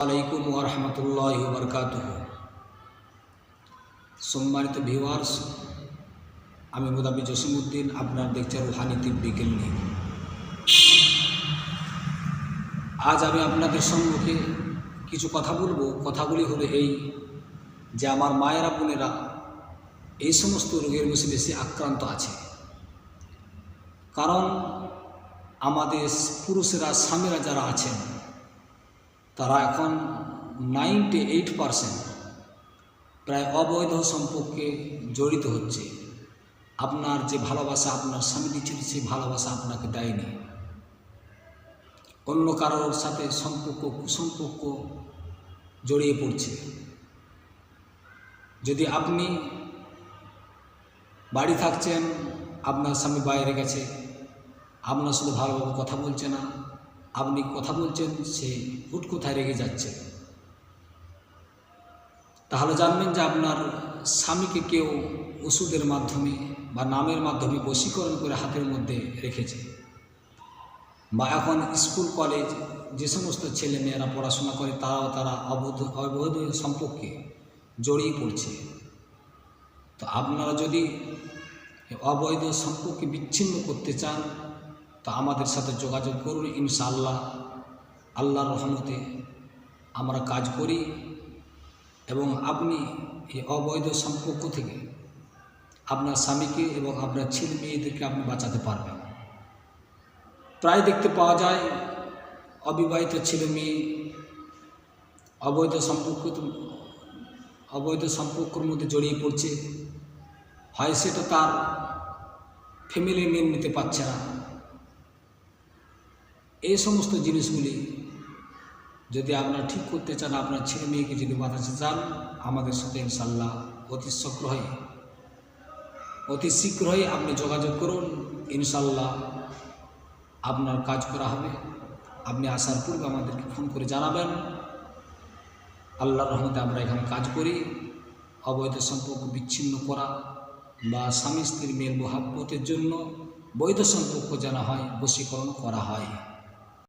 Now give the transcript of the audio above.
আলাইকুম ওয়া রাহমাতুল্লাহি ওয়া বারাকাতুহু। সম্মানিত ভিউয়ার্স, আমি মুদাব্বির জসিমউদ্দিন, আপনার দেখছেন রুহানি তিব্বি ক্লিনিক। আজ আমি আপনাদের সম্মুখে কিছু কথা বলবো। কথাগুলি হলো এই যে আমার মায়েরা বোনেরা এই সমস্ত রোগের বেশি বেশি আক্রান্ত আছে। কারণ আমাদের পুরুষেরা, স্বামীরা যারা আছেন, তারা এখন 98% প্রায় অবৈধ সম্পর্কে জড়িত হচ্ছে। আপনার যে ভালোবাসা আপনার স্বামী দিচ্ছিল, সেই ভালোবাসা আপনাকে দেয়নি, অন্য কারোর সাথে কুসম্পর্ক জড়িয়ে পড়ছে। যদি আপনি বাড়ি থাকছেন, আপনার স্বামী বাইরে গেছে, আপনার সাথে ভালোভাবে কথা বলছে না, আপনি কথা বলছেন, সে হুট কোথায় রেগে যাচ্ছে, তাহলে জানবেন যে আপনার স্বামীকে কেউ ওষুধের মাধ্যমে বা নামের মাধ্যমে বশীকরণ করে হাতের মধ্যে রেখেছে। বা এখন স্কুল কলেজ যে সমস্ত ছেলে মেয়েরা পড়াশোনা করে, তারা অবৈধ সম্পর্কে জড়িয়ে পড়ছে। তো আপনারা যদি অবৈধ সম্পর্কে বিচ্ছিন্ন করতে চান, তো আমাদের সাথে যোগাযোগ করুন। ইনশাআল্লাহ আল্লাহর রহমতে আমরা কাজ করি এবং আপনি এই অবৈধ সম্পর্ক থেকে আপনার স্বামীকে এবং আপনার ছেলে মেয়েদেরকে আপনি বাঁচাতে পারবেন। প্রায় দেখতে পাওয়া যায় অবিবাহিত ছেলে মেয়ে অবৈধ সম্পর্কের মধ্যে জড়িয়ে পড়ছে। হয় সেটা তার ফ্যামিলি মেনে নিতে পারছে না। এই সমস্ত জিনিসগুলি যদি আপনারা ঠিক করতে চান, আপনার ছেলে মেয়েকে যদি বাঁচাতে চান, আমাদের সাথে ইনশাআল্লাহ অতি শীঘ্রই আপনি যোগাযোগ করুন। ইনশাআল্লাহ আপনার কাজ করা হবে। আপনি আসার পূর্বে আমাদেরকে ফোন করে জানাবেন। আল্লাহর রহমতে আমরা এখানে কাজ করি। অবৈধ সম্পর্ক বিচ্ছিন্ন করা বা স্বামী স্ত্রীর মেল মহাব্বতের জন্য বৈধ সম্পর্ক যেন হয়, বশীকরণ করা হয়।